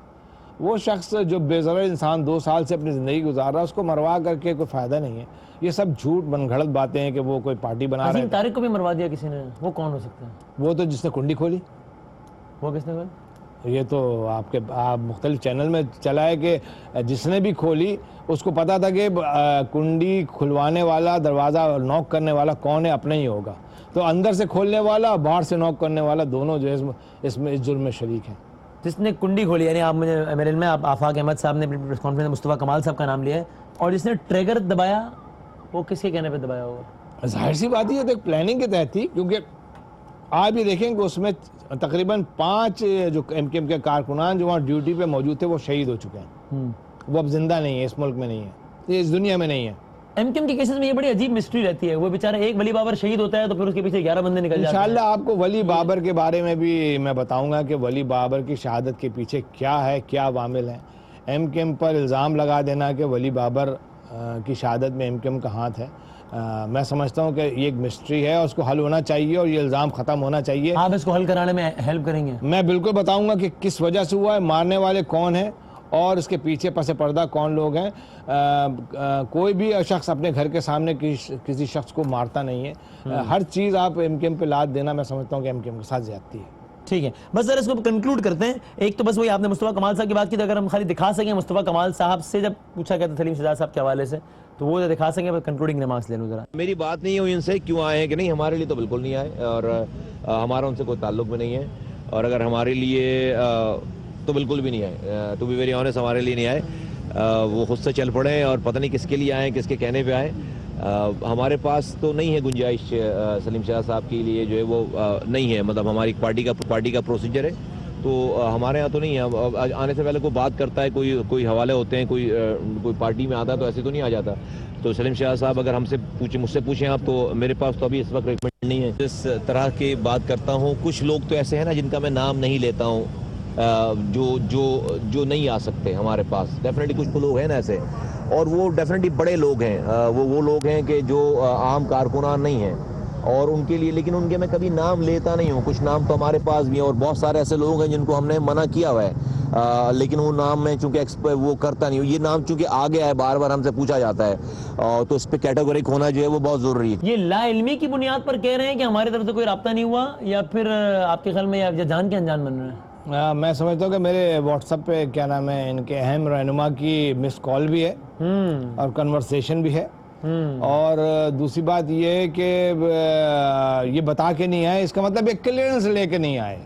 وہ شخص جو بے ضرر انسان 2 سال سے اپنی زندگی گزار رہا ہے, اس کو مروا کر کے کوئی فائدہ نہیں ہے. یہ سب جھوٹ بن گھڑت باتیں ہیں کہ وہ کوئی پارٹی بنا رہا ہے. عظیم طارق کو بھی مروا دیا کسی نے, وہ کون ہو سکتا ہے؟ وہ تو جس نے کنڈی کھولی. وہ کس نے کھولی؟ یہ تو آپ مختلف چینل میں چلا ہے کہ جس نے بھی کھولی اس کو پتا تھا کہ کنڈی کھلوانے والا, دروازہ نوک کرنے والا کون ہے, اپنا ہی ہوگا. تو اندر سے کھولنے والا اور باہر سے نوک کرنے والا دونوں جو اس جرم میں شریک ہیں. جس نے کنڈی کھولی, یعنی آپ مجھے میرے علم میں آفاق احمد صاحب نے پریس کانفرنس میں مصطفیٰ کمال صاحب کا نام لیا ہے, اور جس نے ٹریگر دبایا وہ کس کے کہنے پہ دبایا ہوگا؟ ظاہر سی بات یہ تو ایک پلاننگ کے تحت تھی, کیونکہ آپ بھی دیکھیں کہ اس میں تقریباً 5 جو ایم کیو ایم کے کارکنان جو وہاں ڈیوٹی پہ موجود تھے وہ شہید ہو چکے ہیں. وہ اب زندہ نہیں ہے, اس ملک میں نہیں ہے, یہ اس دنیا میں نہیں ہے. ایم کیو ایم کے کیسز میں یہ بڑی عجیب مسٹری رہتی ہے. وہ بیچارہ ایک ولی بابر شہید ہوتا ہے تو پھر اس کے پیچھے 11 بندے نکل جاتے ہیں. انشاءاللہ آپ کو ولی بابر کے بارے میں بھی میں بتاؤں گا کہ ولی بابر کی شہادت کے پیچھے کیا ہے, کیا عوامل ہیں. ایم کیو ایم پر الزام لگا دینا کہ ولی بابر کی شہادت میں ایم کیو ایم کا ہاتھ ہے, میں سمجھتا ہوں کہ یہ ایک مسٹری ہے اور اس کو حل ہونا چاہیے اور یہ الزام ختم ہونا چاہیے. آپ اس کو حل کرانے میں ہیلپ کریں گے؟ میں بالکل بتاؤں گا کہ کس وجہ سے ہوا ہے, مارنے والے کون ہیں اور اس کے پیچھے پس پردہ کون لوگ ہیں. کوئی بھی شخص اپنے گھر کے سامنے کسی شخص کو مارتا نہیں ہے. ہر چیز آپ ایم کیو ایم پہ لاد دینا میں سمجھتا ہوں کہ ایم کیو ایم کے ساتھ زیادتی ہے. ٹھیک ہے, بس ذرا اس کو کنکلوڈ کرتے ہیں. ایک تو بس وہی آپ نے مصطفیٰ کمال صاحب کی بات کی, تو اگر ہم خالی دکھا سکیں مصطفیٰ کمال صاحب سے جب پوچھا گیا تھا سلیم شہزاد صاحب کے حوالے سے, تو وہ دکھا سکیں, بس کنکلوڈنگ ریمارکس لے لوں ذرا. میری بات نہیں ہوئی ان سے کیوں آئے ہیں کہ نہیں, ہمارے لیے تو بالکل نہیں آئے اور ہمارا ان سے کوئی تعلق بھی نہیں ہے. اور اگر ہمارے لیے تو بالکل بھی نہیں آئے, ٹو بی ویری آنیسٹ ہمارے لیے نہیں آئے. وہ خود سے چل پڑے اور پتہ نہیں کس کے لیے آئے, کس کے کہنے پہ آئے. ہمارے پاس تو نہیں ہے گنجائش سلیم شہزاد صاحب کے لیے جو ہے وہ نہیں ہے, مطلب ہماری پارٹی کا پروسیجر ہے تو ہمارے ہاں تو نہیں ہے. آنے سے پہلے کوئی بات کرتا ہے, کوئی حوالے ہوتے ہیں, کوئی پارٹی میں آتا ہے تو ایسے تو نہیں آ جاتا. تو سلیم شہزاد صاحب اگر مجھ سے پوچھیں آپ, تو میرے پاس تو ابھی اس وقت ریکمنڈ نہیں ہے. جس طرح کی بات کرتا ہوں, کچھ لوگ تو ایسے ہیں نا جن کا میں نام نہیں لیتا ہوں, جو نہیں آ سکتے ہمارے پاس. ڈیفینیٹلی کچھ لوگ ہیں نا ایسے, اور وہ ڈیفینیٹلی بڑے لوگ ہیں. وہ لوگ ہیں کہ جو عام کارکنان نہیں ہیں اور ان کے لیے, لیکن ان کے میں کبھی نام لیتا نہیں ہوں. کچھ نام تو ہمارے پاس بھی ہیں اور بہت سارے ایسے لوگ ہیں جن کو ہم نے منع کیا ہوا ہے, لیکن وہ نام میں چونکہ وہ کرتا نہیں ہوں. یہ نام چونکہ آ گیا ہے, بار بار ہم سے پوچھا جاتا ہے, تو اس پہ کیٹیگورک ہونا جو ہے وہ بہت ضروری ہے. یہ لا علمی کی بنیاد پر کہہ رہے ہیں کہ ہماری طرف سے کوئی رابطہ نہیں ہوا, یا پھر آپ کے خیال میں یا جان کے انجان بن رہے ہیں؟ میں سمجھتا ہوں کہ میرے واٹس ایپ پہ کیا نام ہے, ان کے اہم رہنما کی مس کال بھی ہے اور کنورسیشن بھی ہے. اور دوسری بات یہ ہے کہ یہ بتا کے نہیں آئے, اس کا مطلب یہ کلیئرنس لے کے نہیں آئے.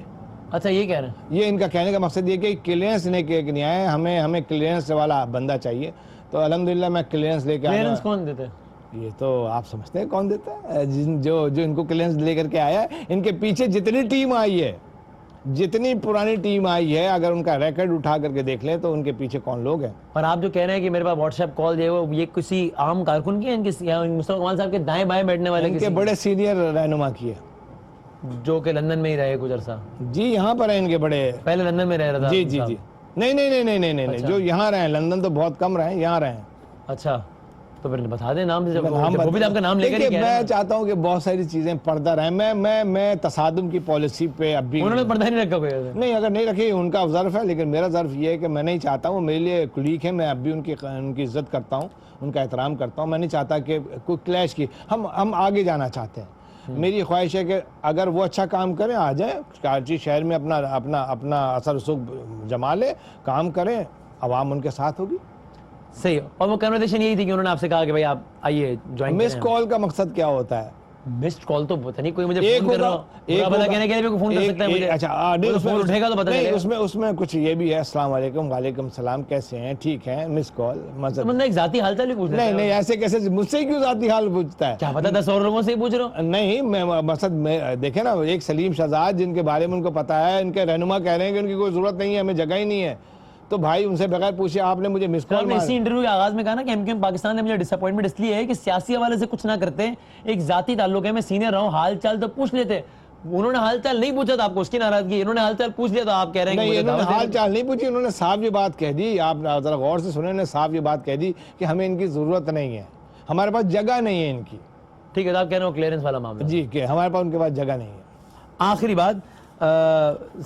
اچھا, یہ کہہ رہے ہیں, یہ ان کا کہنے کا مقصد یہ کہ کلیئرنس لے کے نہیں آئے. ہمیں کلیئرنس والا بندہ چاہیے. تو الحمدللہ میں کلیئرنس لے کے آیا. کلیئرنس کون دیتے ہیں؟ یہ تو آپ سمجھتے ہیں کون دیتا ہے, جو ان کو کلیئرنس لے کر کے آیا ہے. ان کے پیچھے جتنی ٹیم آئی ہے, جتنی پرانی ٹیم آئی ہے, اگر ان کا ریکارڈ اٹھا کر کے دیکھ لیں تو ان کے پیچھے کون لوگ ہیں. اور آپ جو کہہ رہے ہیں کہ میرے پاس واٹس ایپ کال جو ہے یہ کسی عام کارکن کی ہے, مصطفیٰ کمال صاحب کے دائیں بائیں بیٹھنے والے ان کے بڑے سینئر رہنما کی ہے, جو کہ لندن میں ہی رہے کچھ عرصہ؟ جی یہاں پر ہیں ان کے بڑے, پہلے لندن میں رہ رہا تھا. جی جی جی, نہیں, جو یہاں رہے ہیں, لندن تو بہت کم رہے ہیں, یہاں رہے ہیں. اچھا, تو پھر بتا دیں نام, وہ بھی آپ کا نام لے کر. میں چاہتا ہوں کہ بہت ساری چیزیں پردہ رہیں. میں تصادم کی پالیسی پہ اب بھی, انہوں نے پردہ نہیں رکھا کوئی نہیں, اگر نہیں رکھی ان کا ظرف ہے, لیکن میرا ظرف یہ ہے کہ میں نہیں چاہتا ہوں, میرے لیے کلیگ ہیں, میں اب بھی ان کی عزت کرتا ہوں, ان کا احترام کرتا ہوں. میں نہیں چاہتا کہ کوئی کلیش کی, ہم آگے جانا چاہتے ہیں. میری خواہش ہے کہ اگر وہ اچھا کام کریں آ جائیں کراچی شہر میں اپنا اثر رسوخ جما لے, کام کریں, عوام ان کے ساتھ ہوگی. صحیح. اور وہ کنورسیشن یہی تھی کہ انہوں نے آپ سے کہا کہ بھائی آپ آئیے جوائن کریں. مس کال کا مقصد کیا ہوتا ہے؟ مسڈ کال تو پتہ نہیں, کوئی مجھے فون کر رہا ہو, برا بھلا کہنے کے لیے بھی فون کر سکتا ہے مجھے. اچھا نہیں, فون اٹھے گا تو پتہ چلے گا. اس میں کچھ یہ بھی ہے, السلام علیکم, وعلیکم السلام, کیسے ہیں, ٹھیک ہیں, مس کال. بندہ ایک ذاتی حال چال بھی پوچھ لیتا ہے. نہیں ایسے کیسے, مجھ سے کیوں ذاتی حال پوچھتا ہے؟ کیا پتہ 10 اور لوگوں سے ہی پوچھ رہا ہوں. نہیں, میں مقصد دیکھیں نا, ایک سلیم شہزاد جن کے بارے میں ان کو پتا ہے, ان کے رہنما کہہ رہے ہیں کہ ان کی کوئی ضرورت نہیں ہے, ہمیں جگہ ہی نہیں ہے, تو بھائی ان سے بغیر پوچھے آپ نے مجھے مس کال میں اسی انٹرویو کے آغاز میں کہا نا کہ ایم کیو ایم پاکستان نے مجھے ڈس اپوائنٹمنٹ اس لیے ہے کہ سیاسی حوالے سے کچھ نہ کرتے, ایک ذاتی تعلق ہے, میں سینئر رہا ہوں, حال چال تو پوچھ لیتے. انہوں نے حال چال نہیں پوچھا تو آپ کو اس کی ناراضگی, انہوں نے حال چال پوچھ لیا تو آپ کہہ رہے ہیں نہیں, انہوں نے حال چال نہیں پوچھی, انہوں نے صاف یہ بات کہہ دی, آپ ذرا غور سے سنیں, انہوں نے صاف یہ بات کہہ دی کہ ہمیں ان کی ضرورت نہیں ہے, ہمارے پاس جگہ نہیں ہے ان کی. ٹھیک ہے, آپ کہہ رہے ہو کلیئرنس والا معاملہ. جی, کہ ہمارے پاس ان کے پاس جگہ نہیں ہے. آخری بات,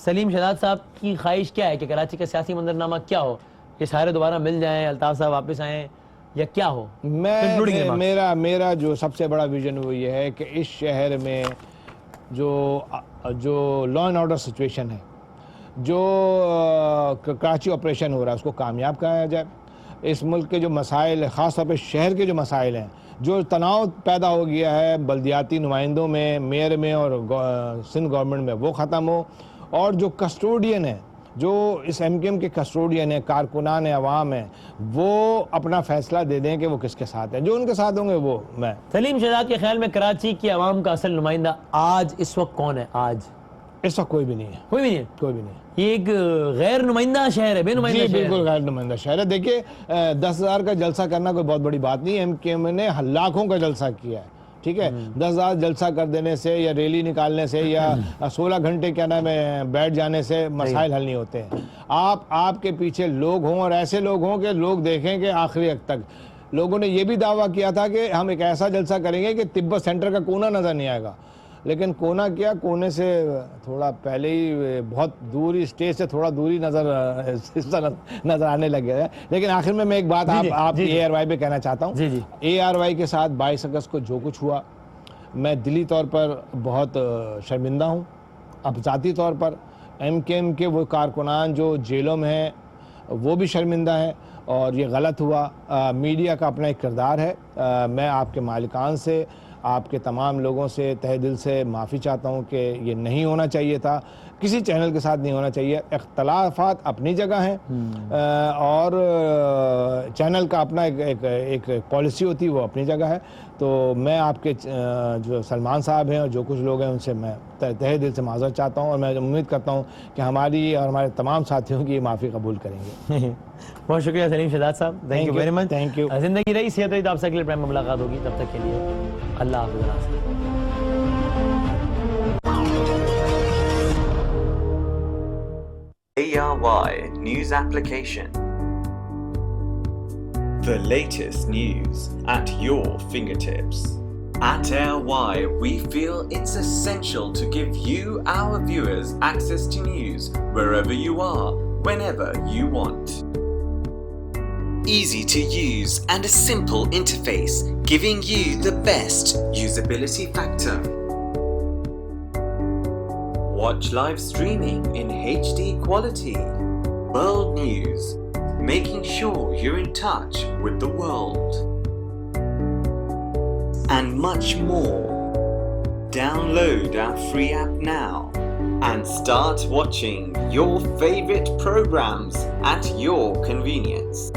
سلیم شہزاد صاحب کی خواہش کیا ہے کہ کراچی کا سیاسی منظرنامہ کیا ہو, یہ سارے دوبارہ مل جائیں, الطاف صاحب واپس آئیں, یا کیا ہو؟ میرا جو سب سے بڑا ویژن وہ یہ ہے کہ اس شہر میں جو لا اینڈ آرڈر سچویشن ہے, جو کراچی آپریشن ہو رہا ہے, اس کو کامیاب کرایا جائے. اس ملک کے جو مسائل, خاص طور پہ شہر کے جو مسائل ہیں, جو تناؤ پیدا ہو گیا ہے بلدیاتی نمائندوں میں, میئر میں اور سندھ گورنمنٹ میں, وہ ختم ہو. اور جو کسٹوڈین ہے, جو اس ایم کیو ایم کے کسٹوڈین ہیں, کارکنان عوام ہیں, وہ اپنا فیصلہ دے دیں کہ وہ کس کے ساتھ ہیں, جو ان کے ساتھ ہوں گے وہ میں. سلیم شہزاد کے خیال میں کراچی کی عوام کا اصل نمائندہ آج اس وقت کون ہے؟ آج اس وقت کوئی بھی نہیں ہے. کوئی بھی نہیں ہے. کوئی بھی نہیں. یہ ایک غیر نمائندہ شہر ہے, بے نمائندہ شہر. جی بالکل غیر نمائندہ شہر ہے. دیکھیے 10,000 کا جلسہ کرنا کوئی بہت بڑی بات نہیں ہے, ایم کیو ایم نے لاکھوں کا جلسہ کیا ہے. ٹھیک ہے, 10,000 جلسہ کر دینے سے یا ریلی نکالنے سے یا 16 گھنٹے کیا نام ہے بیٹھ جانے سے مسائل حل نہیں ہوتے ہیں. آپ کے پیچھے لوگ ہوں, اور ایسے لوگ ہوں کہ لوگ دیکھیں کہ آخری حد تک. لوگوں نے یہ بھی دعویٰ کیا تھا کہ ہم ایک ایسا جلسہ کریں گے کہ تبت سینٹر کا کونا نظر نہیں آئے گا, لیکن کونا کیا, کونے سے تھوڑا پہلے ہی بہت دوری, اسٹیج سے تھوڑا دوری نظر آنے لگے ہے. لیکن آخر میں ایک بات آپ اے آر وائی پہ کہنا چاہتا ہوں. اے آر وائی کے ساتھ 22 اگست کو جو کچھ ہوا, میں دلی طور پر بہت شرمندہ ہوں. اب ذاتی طور پر ایم کیو ایم کے وہ کارکنان جو جیلوں میں ہیں وہ بھی شرمندہ ہیں, اور یہ غلط ہوا. میڈیا کا اپنا ایک کردار ہے. میں آپ کے مالکان سے, آپ کے تمام لوگوں سے تہ دل سے معافی چاہتا ہوں کہ یہ نہیں ہونا چاہیے تھا, کسی چینل کے ساتھ نہیں ہونا چاہیے. اختلافات اپنی جگہ ہیں, اور چینل کا اپنا ایک پالیسی ہوتی ہے, وہ اپنی جگہ ہے. تو میں آپ کے جو سلمان صاحب ہیں اور جو کچھ لوگ ہیں ان سے میں تہ دل سے معذرت چاہتا ہوں, اور میں امید کرتا ہوں کہ ہماری اور ہمارے تمام ساتھیوں کی معافی قبول کریں گے. بہت شکریہ سلیم شہزاد صاحب, thank you very much. Thank you. زندگی رہی, صحت رہی تو آپ سے اگلے پروگرام میں ملاقات ہوگی. تب تک کے لیے اللہ حافظ. ARY News Application. The latest news at your fingertips. At ARY, we feel it's essential to give you, our viewers, access to news wherever you are, whenever you want. Easy to use and a simple interface, giving you the best usability factor. Watch live streaming in HD quality. World news, making sure you're in touch with the world. And much more. Download our free app now and start watching your favorite programs at your convenience.